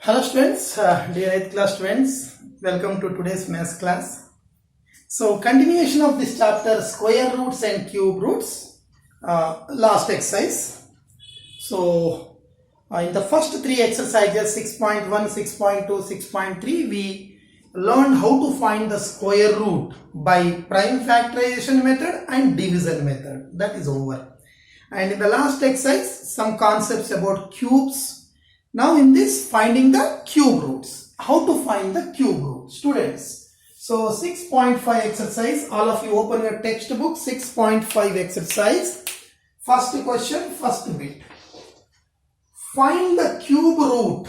Hello students, dear 8th class students, welcome to today's maths class. So continuation of this chapter, square roots and cube roots, last exercise. So in the first three exercises 6.1, 6.2, 6.3 we learned how to find the square root by prime factorization method and division method. That is over. And in the last exercise some concepts about cubes. Now in this, finding the cube roots. How to find the cube root, students? So 6.5 exercise, all of you open your textbook. 6.5 exercise. First question, first bit. Find the cube root.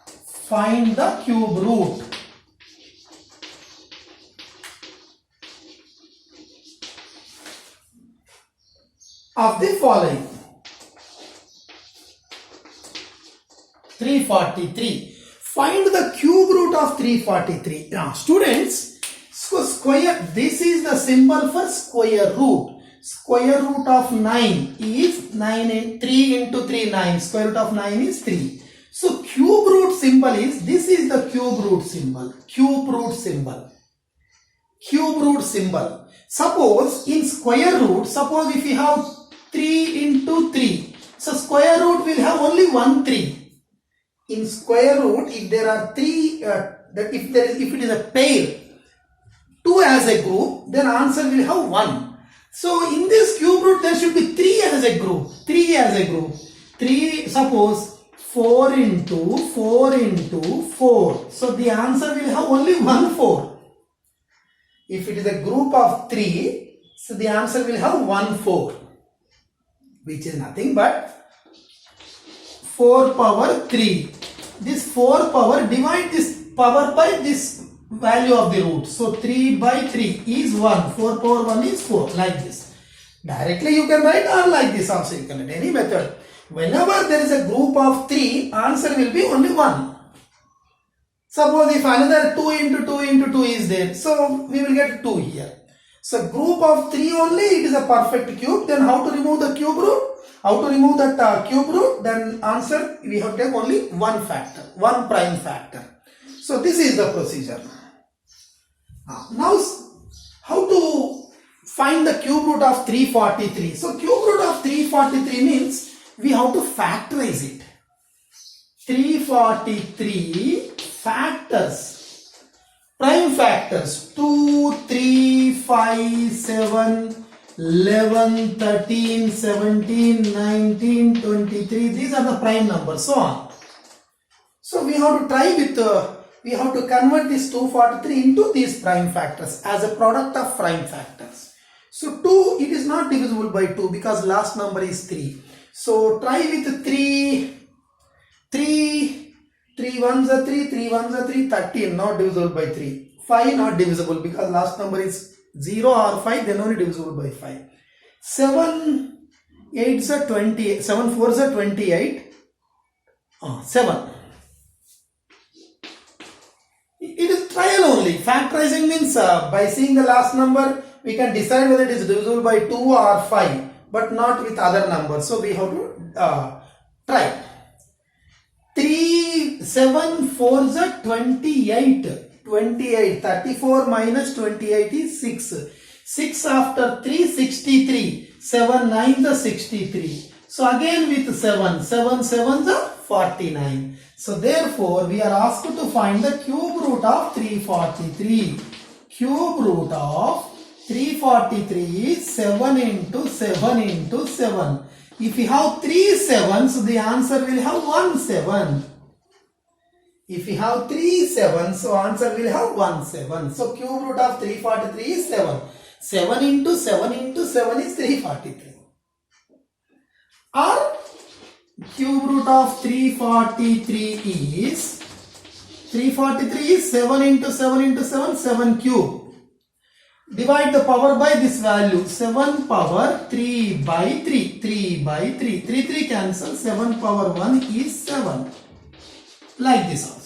Find the cube root of the following. 343. Find the cube root of 343. Now students, square, this is the symbol for square root. Square root of 9 is 9, 3 into 3, 9. Square root of 9 is 3. So cube root symbol is, this is the cube root symbol. Cube root symbol. Cube root symbol. Suppose in square root, suppose if you have 3 into 3. So square root will have only one 3. In square root, if there are three, if it is a pair, 2 as a group, then answer will have 1. So in this cube root, there should be 3 as a group. 3 as a group. 3, suppose 4 into 4 into 4. So the answer will have only 1 4. If it is a group of 3, so the answer will have 1 4, which is nothing but 4 power 3. This 4 power, divide this power by this value of the root. So 3 by 3 is 1. 4 power 1 is 4. Like this. Directly you can write, or like this also you can write. Any method. Whenever there is a group of 3, answer will be only 1. Suppose if another 2 into 2 into 2 is there. So we will get 2 here. So group of 3 only, it is a perfect cube. Then how to remove the cube root? How to remove that cube root? Then answer, we have to take only one factor, one prime factor. So this is the procedure. Now how to find the cube root of 343? So cube root of 343 means we have to factorize it. 343 factors, prime factors, 2, 3, 5, 7, 11, 13, 17, 19, 23. These are the prime numbers, so on. So we have to try with, we have to convert this 243 into these prime factors as a product of prime factors. So 2, it is not divisible by 2 because last number is 3. So try with 3 ones are 3, 3 ones are 3, 13, not divisible by 3. 5 not divisible because last number is 0 or 5, then only divisible by 5. 7 8s are 28, 7 4s are 28, 7. It is trial only. Factorizing means by seeing the last number, we can decide whether it is divisible by 2 or 5, but not with other numbers. So we have to try. 3, 7 4s are 28. 28, 34 minus 28 is 6. 6 after 3, 63. 7 9s are 63. So again with 7, 7 7s are 49. So therefore we are asked to find the cube root of 343. Cube root of 343 is 7 into 7 into 7. If you have 3 7s, the answer will have 1 7. If you have 3 7, so answer will have 1 7. So cube root of 343 is 7. 7 into 7 into 7 is 343. Or cube root of 343 is 7 into 7 into 7, 7 cube. Divide the power by this value. 7 power 3 by 3. 3 by 3. 3 3 cancel. 7 power 1 is 7. Like this also.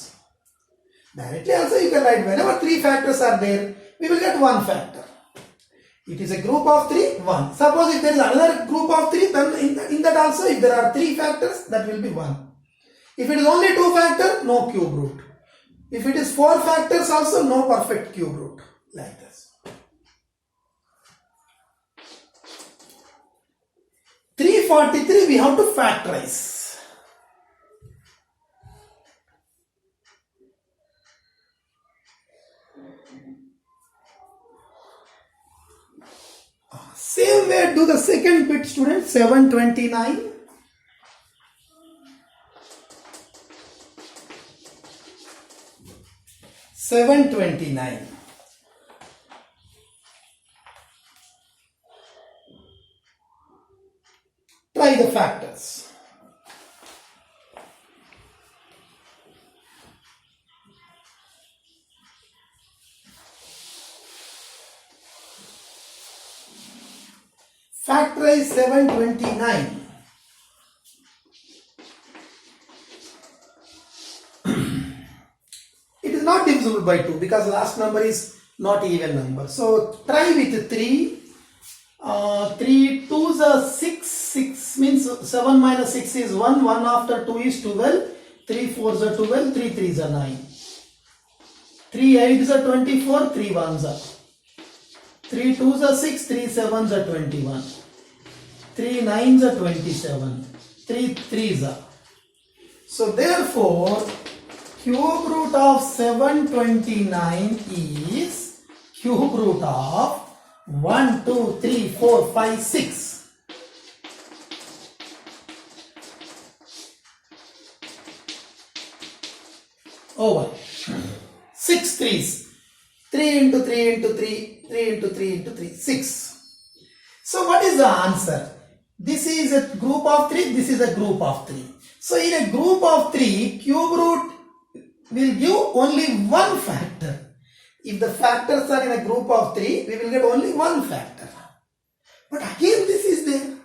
Directly also you can write whenever 3 factors are there, we will get 1 factor. It is a group of 3, 1. Suppose if there is another group of 3, then in that also if there are 3 factors, that will be 1. If it is only 2 factor, no cube root. If it is 4 factors also, no perfect cube root. Like this. 343 we have to factorize. Same way do the second bit, students. 729. Try the factors. Factorize 729. It is not divisible by 2 because last number is not even number. So try with 3. 3 2s are 6. 6 means 7 minus 6 is 1. 1 after 2 is 12. 3 4s are 12. 3 3s are 9. 3 8s are 24. 3 1s are. 3 2s are 6, 3 7s are 21, 3 9s are 27, 3 3s are. So therefore, cube root of 729 is cube root of 1, 2, 3, 4, 5, 6. Over. 6 3s. 3 into 3 into 3, 3 into 3 into 3, 6. So what is the answer? This is a group of 3, this is a group of 3. So in a group of 3, cube root will give only one factor. If the factors are in a group of 3, we will get only one factor. But again this is there.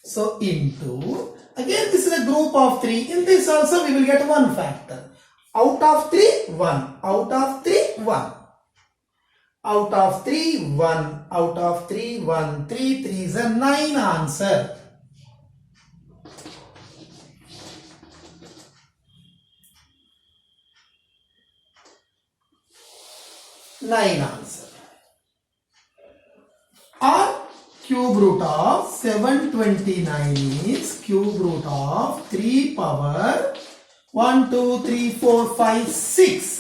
So into, again this is a group of 3. In this also we will get one factor. Out of 3, 1. Out of 3, 1. Out of 3, 1. Out of 3, 1. 3 3 is a 9 answer. Nine answer. Or cube root of 729 is cube root of 3 power 1, 2, 3, 4, 5, 6.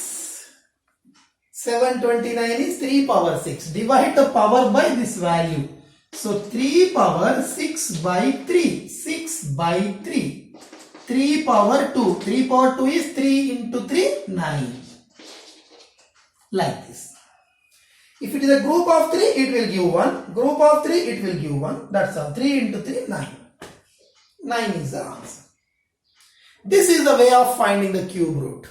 729 is 3 power 6. Divide the power by this value. So 3 power 6 by 3. 6 by 3. 3 power 2. 3 power 2 is 3 into 3, 9. Like this. If it is a group of 3, it will give 1. Group of 3, it will give 1. That's all. 3 into 3, 9. 9 is the answer. This is the way of finding the cube root.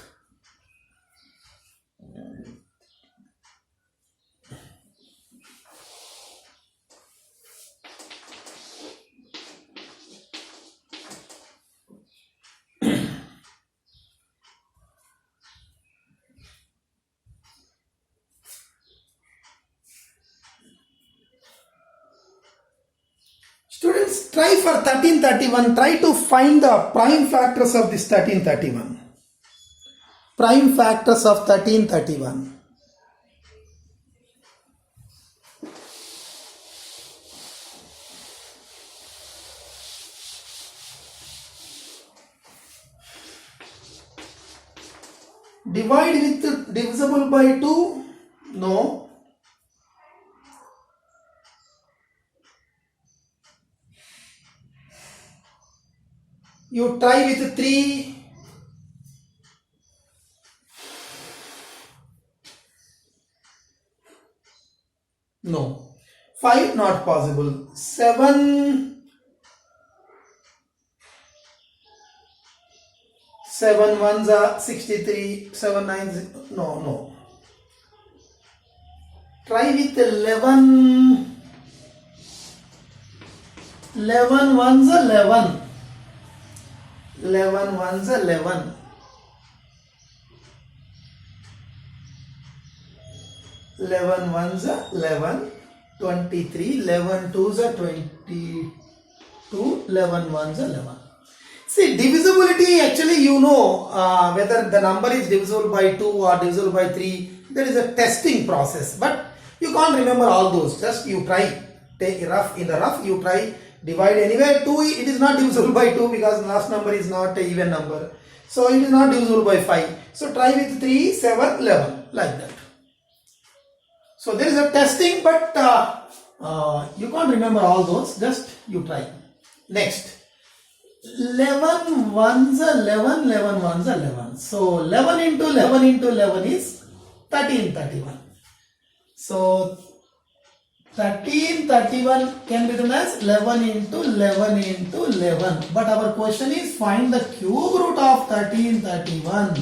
Students, try for 1331. Try to find the prime factors of this 1331. Prime factors of 1331. Divide with divisible by 2? No. You try with 3. No. 5 not possible. 7. 7 ones are 63. 7 nines. No. Try with 11. 11 ones are 11. 11 ones are 11. 11 ones are 11. 23. 11 twos are 22. 11 ones are 11. See, divisibility actually you know whether the number is divisible by 2 or divisible by 3. There is a testing process, but you can't remember all those. Just you try, take rough, in the rough you try, divide anywhere. 2, it is not divisible by 2 because last number is not an even number. So it is not divisible by 5. So try with 3, 7, 11 like that. So there is a testing, but you can't remember all those. Just you try. Next. 11 ones are 11, 11 ones are 11. So 11 into 11 into 11 is 1331. So 1331 can be written as 11 into 11 into 11. But our question is find the cube root of 1331,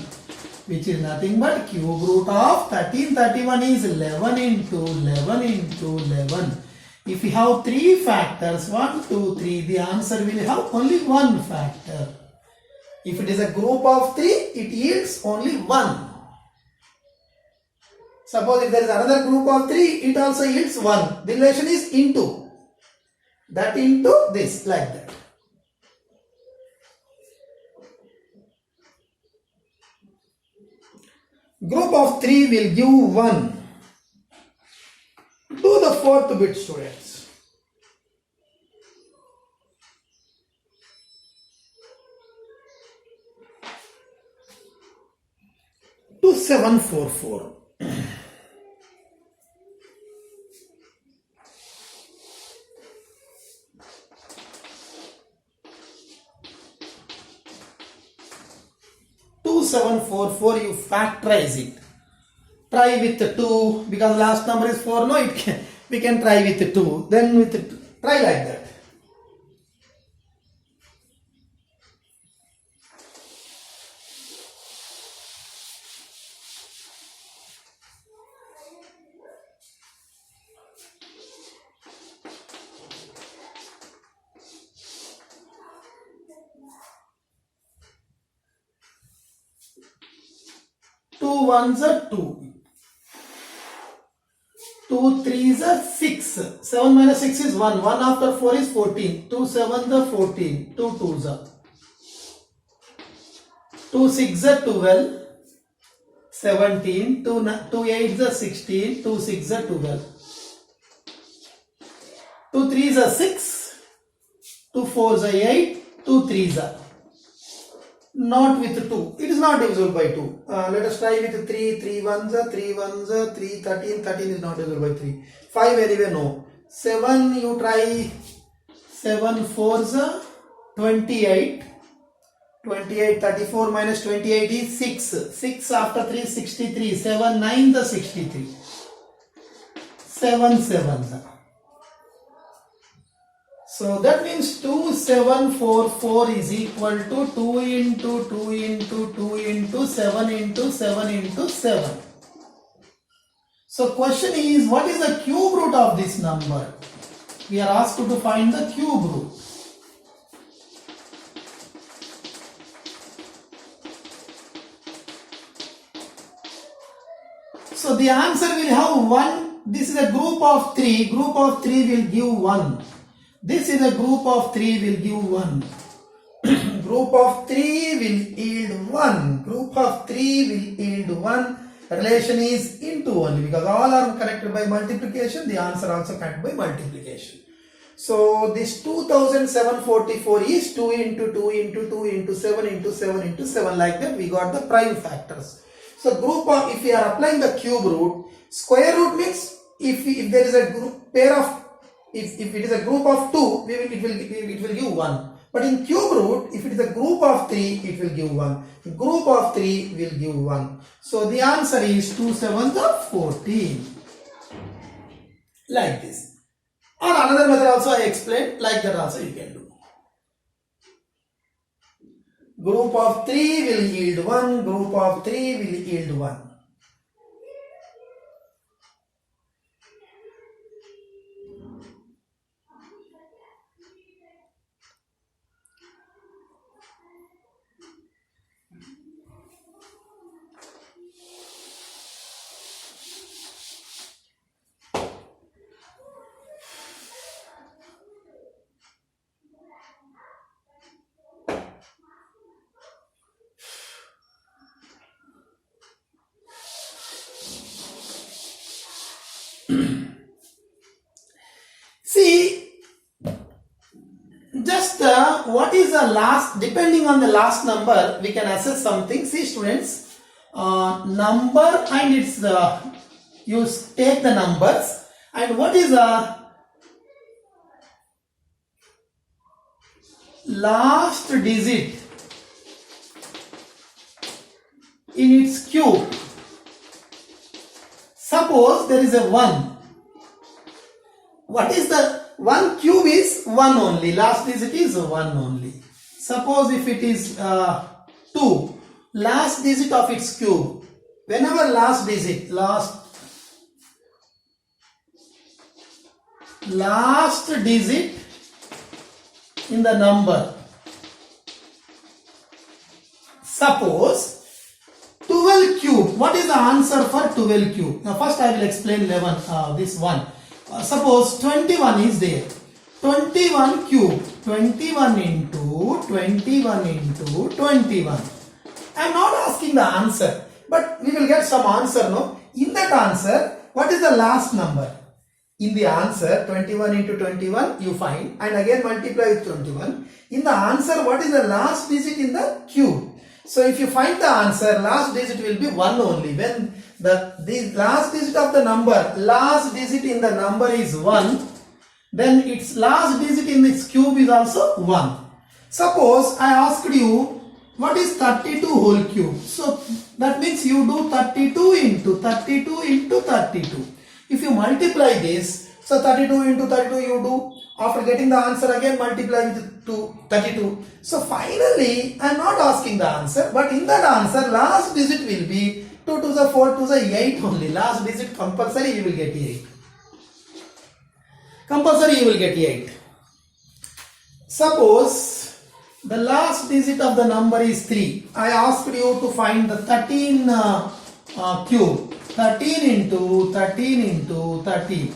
which is nothing but cube root of 1331 is 11 into 11 into 11. If we have 3 factors, 1, 2, 3, the answer will have only 1 factor. If it is a group of 3, it yields only 1. Suppose if there is another group of 3, it also yields 1. The relation is into. That into this, like that. Group of 3 will give 1. Do the 4th bit, students. To 744. To 744, you factorize it. Try with 2 because last number is 4. No, we can try with 2. Then with 2. Try like that. Two ones are 2. 2 threes are 6. 7 minus 6 is 1. 1 after 4 is 14. 2 sevens are 14. 2 twos are. 2 6 are 12. 17. 2 eights are 16. 2 6 are 12. 2 threes are 6. 2 fours are 8. 2 threes are. Not with 2. It is not divisible by 2. Let us try with 3. 3 ones are 3 ones are 3. 13. 13 is not divisible by 3. 5 anyway, no. 7 you try. 7 fours are 28. 28. 34 minus 28 is 6. 6 after 3 is 63. 7 9 the 63. 7 sevens are. So that means 2744 is equal to 2 into 2 into 2 into 7 into 7 into 7. So question is, what is the cube root of this number? We are asked to find the cube root. So the answer will have 1. This is a group of 3. Group of 3 will give 1. This is a group of 3 will give 1. Group of 3 will yield 1. Group of 3 will yield 1. Relation is into only because all are connected by multiplication. The answer also connected by multiplication. So this 2744 is 2 into 2 into 2 into 7 into 7 into 7. Like that we got the prime factors. So group of, if we are applying the cube root, square root means if there is a group pair of, if it is a group of 2, it will give 1. But in cube root, if it is a group of 3, it will give 1. Group of 3 will give 1. So the answer is 2 sevens are 14. Like this. Or another method also I explained, like that also you can do. Group of 3 will yield 1. Group of 3 will yield 1. See, just what is the last, depending on the last number, we can assess something. See students, number and its, you take the numbers and what is the last digit in its cube. Suppose there is a 1. What is the 1 cube is 1 only. Last digit is 1 only. Suppose if it is 2. Last digit of its cube. Whenever last digit, last digit in the number. Suppose 12 cube. What is the answer for 12 cube? Now first I will explain 11, this one. Suppose 21 is there. 21 cube. 21 into 21 into 21. I am not asking the answer. But we will get some answer, no? In that answer, what is the last number? In the answer, 21 into 21 you find and again multiply with 21. In the answer, what is the last digit in the cube? So if you find the answer, last digit will be 1 only. When the last digit of the number, last digit in the number is 1, then its last digit in its cube is also 1. Suppose I asked you, what is 32 whole cube? So that means you do 32 into 32 into 32. If you multiply this, so 32 into 32 you do. After getting the answer again multiply with 32. So finally I am not asking the answer, but in that answer last digit will be 2 to the 4 to the 8 only. Last digit compulsory you will get 8. Compulsory you will get 8. Suppose the last digit of the number is 3. I asked you to find the 13 cube. 13 into 13 into 13.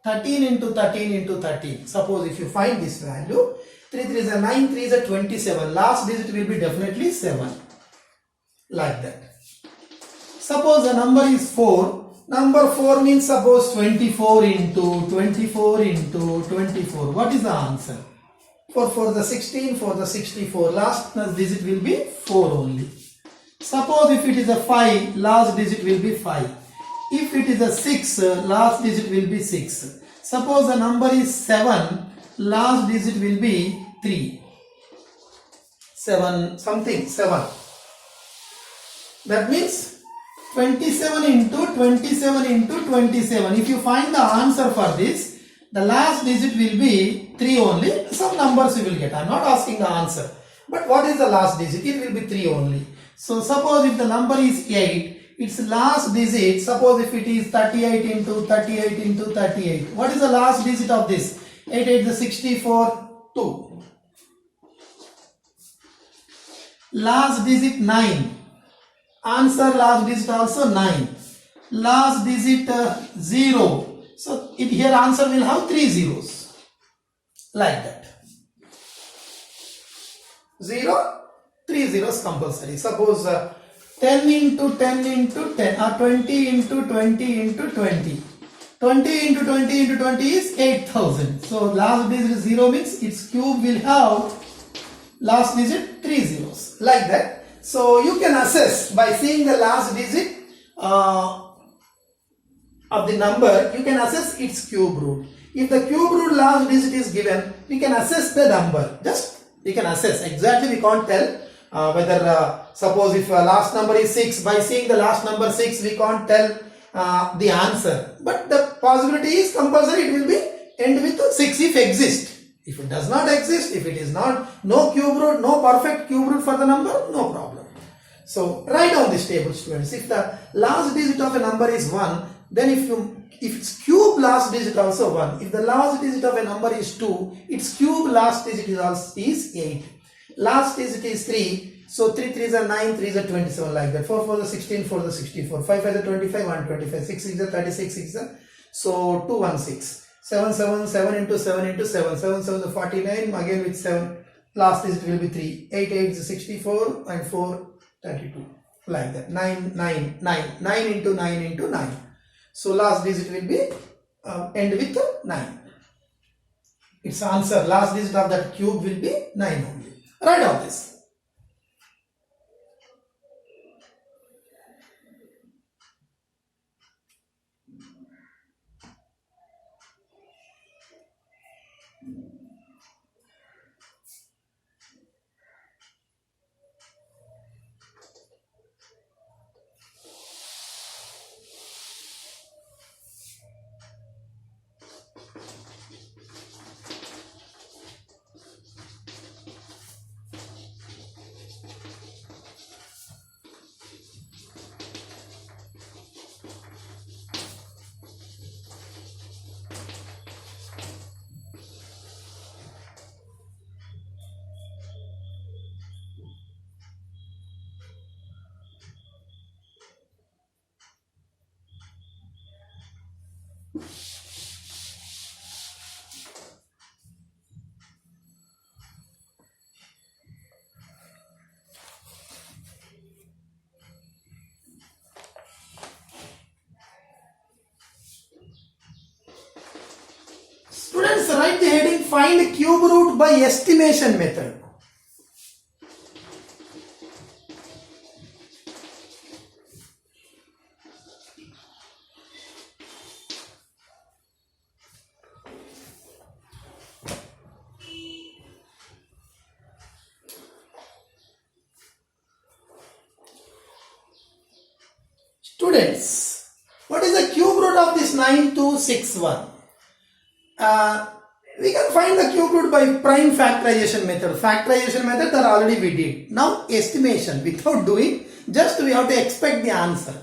13 into 13 into 13. Suppose if you find this value, 3 3 is a 9, 3 is a 27. Last digit will be definitely 7. Like that. Suppose the number is 4. Number 4 means suppose 24 into 24 into 24. What is the answer? For the 16, for the 64. Last digit will be 4 only. Suppose if it is a 5, last digit will be 5. If it is a 6, last digit will be 6. Suppose the number is 7, last digit will be 3. 7 something, 7. That means 27 into 27 into 27. If you find the answer for this, the last digit will be 3 only. Some numbers you will get. I am not asking the answer. But what is the last digit? It will be 3 only. So suppose if the number is 8, its last digit, suppose if it is 38 into 38 into 38. What is the last digit of this? 8 8 is 64, 2. Last digit 9. Answer last digit also 9. Last digit 0. So here answer will have 3 zeros. Like that. 0, 3 zeros compulsory. Suppose 10 into 10 into 10 or 20 into 20 into 20. 20 into 20 into 20 is 8000. So last digit 0 means its cube will have last digit 3 zeros. Like that. So you can assess by seeing the last digit of the number, you can assess its cube root. If the cube root last digit is given, we can assess the number. Just we can assess. Exactly we can't tell whether suppose if last number is 6, by seeing the last number 6 we can't tell the answer. But the possibility is compulsory it will be end with 6 if exist. If it does not exist, if it is not, no cube root, no perfect cube root for the number, no problem. So write down this table students. If the last digit of a number is 1, then if its cube last digit also 1. If the last digit of a number is 2, its cube last digit is 8. Last digit is 3. So 3 3 is a 9, 3 is a 27 like that. 4 4 is a 16, 4 is a 64. 5 5 is a 25, 125. 6 6 is a 36, 6 is a, so 216. 7 7 7 into 7 into 7. 7 7 is 49. Again with 7. Last digit will be 3. 8 8 is 64 and 4 32. Like that. 9 9 9. 9 into 9 into 9. So last digit will be end with 9. Its answer, last digit of that cube will be 9 only. Write all this. Students, write the heading find cube root by estimation method. Students, what is the cube root of this 9261? We can find the cube root by prime factorization method. Factorization method that already we did. Now estimation, without doing, just we have to expect the answer.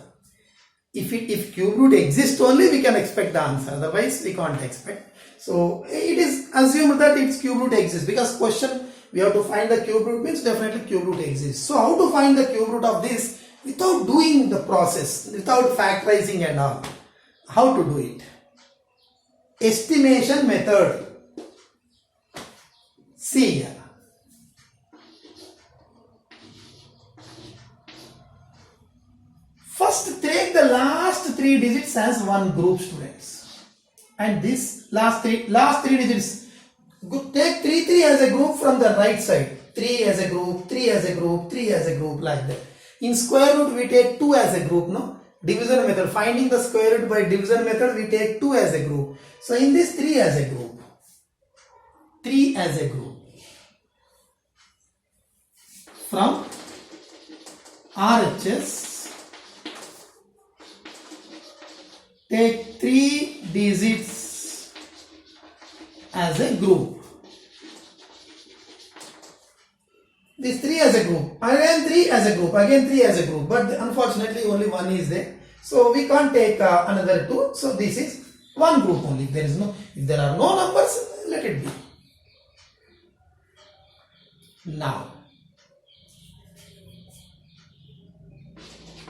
If cube root exists only, we can expect the answer. Otherwise, we can't expect. So it is assumed that its cube root exists, because question we have to find the cube root means definitely cube root exists. So how to find the cube root of this without doing the process, without factorizing and all? How to do it? Estimation method. See here. First, take the last 3 digits as one group, students. And this last three digits, take 3 as a group from the right side. 3 as a group, 3 as a group, 3 as a group, like that. In square root, we take 2 as a group, no? Division method, finding the square root by division method, we take 2 as a group. So in this 3 as a group. 3 as a group. From RHS, take 3 digits as a group. This 3 as a group, again 3 as a group, again 3 as a group, but unfortunately only 1 is there. So we can't take another 2. So this is one group only. If there are no numbers, let it be. Now,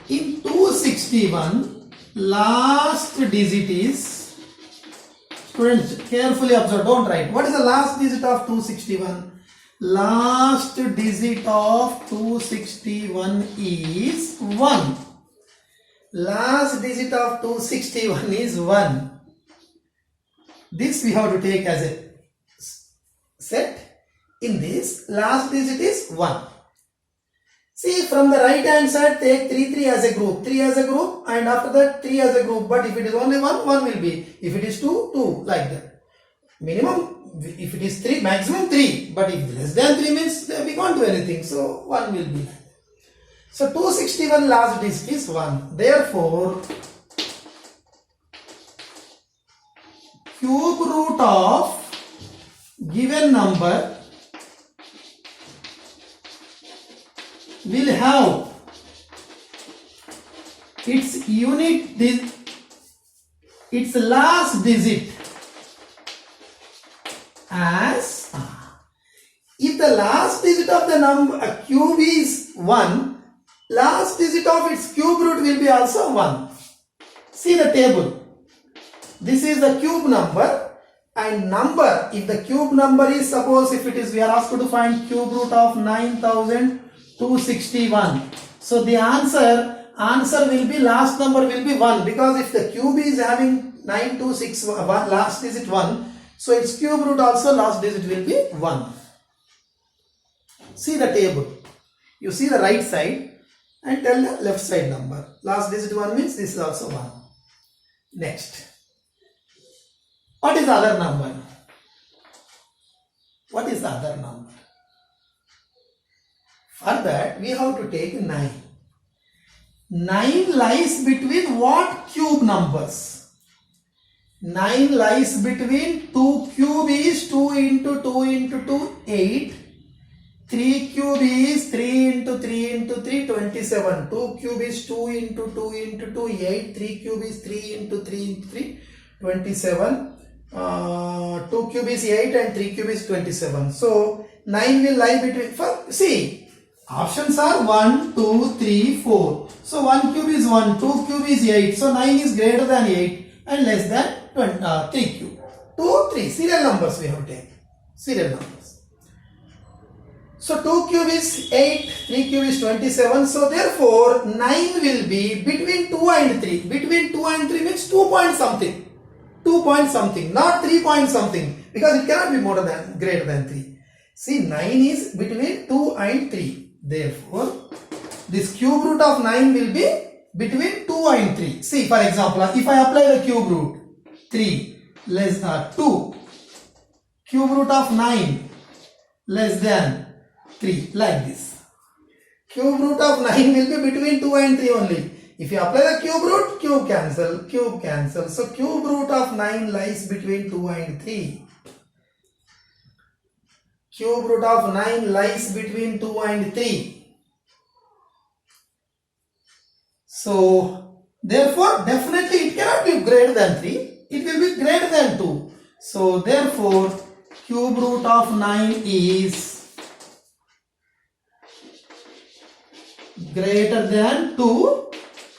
in 261, last digit is, students carefully observe, don't write. What is the last digit of 261? Last digit of 261 is 1. Last digit of 261 is 1. This we have to take as a set. In this, last digit is 1. See, from the right hand side, take 3 as a group, 3 as a group, and after that 3 as a group. But if it is only 1, 1 will be. If it is 2, 2, like that. Minimum, if it is 3, maximum 3. But if less than 3 means we can't do anything. So 1 will be like that. So 261 last digit is 1. Therefore, cube root of given number will have its its last digit as, if the last digit of the number cube is 1, last digit of its cube root will be also 1. See the table. This is the cube number, and number, if the cube number is, suppose if it is, we are asked to find cube root of 9261. So the answer answer will be, last number will be 1, because if the cube is having 9, 2, 6, 1, last digit 1, so its cube root also last digit will be 1. See the table. You see the right side and tell the left side number. Last digit 1 means this is also 1. Next. What is the other number? What is the other number? For that we have to take 9. 9 lies between what cube numbers? 9 lies between 2 cube is 2 into 2 into 2, 8. 3 cube is 3 into 3 into 3, 27. 2 cube is 2 into 2 into 2, 8. 3 cube is 3 into 3 into 3, 27. 2 cube is 8 and 3 cube is 27. So 9 will lie between, see, options are 1, 2, 3, 4. So 1 cube is 1, 2 cube is 8. So 9 is greater than 8 and less than 3 cube. 2, 3, serial numbers we have taken. Serial numbers. So 2 cube is 8, 3 cube is 27. So therefore 9 will be between 2 and 3. Between 2 and 3 means 2 point something. 2 point something, not 3 point something, because it cannot be more than, greater than 3. See, 9 is between 2 and 3. Therefore, this cube root of 9 will be between 2 and 3. See, for example, if I apply the cube root, 3 less than 2, cube root of 9 less than 3, like this. Cube root of 9 will be between 2 and 3 only. If you apply the cube root, cube cancel. So cube root of 9 lies between 2 and 3. Cube root of 9 lies between 2 and 3. So therefore definitely it cannot be greater than 3. It will be greater than 2. So therefore cube root of 9 is greater than 2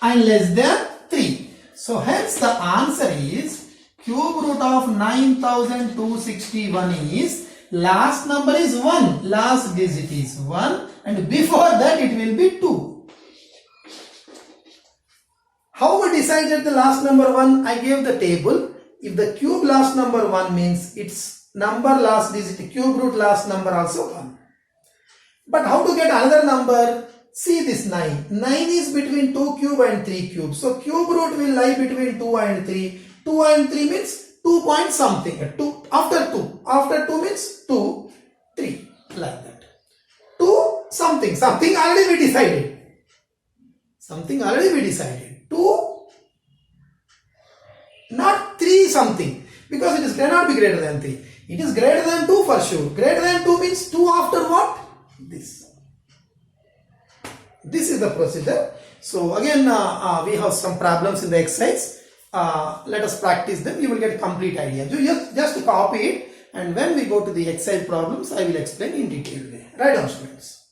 and less than 3. So hence the answer is cube root of 9261 is, last number is 1, last digit is 1, and before that it will be 2. How we decided the last number 1? I gave the table. If the cube last number 1 means its number last digit, cube root last number also 1. But how to get another number? See this 9. 9 is between 2 cube and 3 cube. So cube root will lie between 2 and 3. 2 and 3 means 2 point something. 2 after 2. After 2 means 2, 3. Like that. 2 something. Something already we decided. Something already we decided. 2, not 3 something. Because it cannot be greater than 3. It is greater than 2 for sure. Greater than 2 means 2 after what? This. This is the procedure. So again we have some problems in the exercise. Let us practice them. You will get a complete idea. You just copy it, and when we go to the exercise problems, I will explain in detail. Write down, students.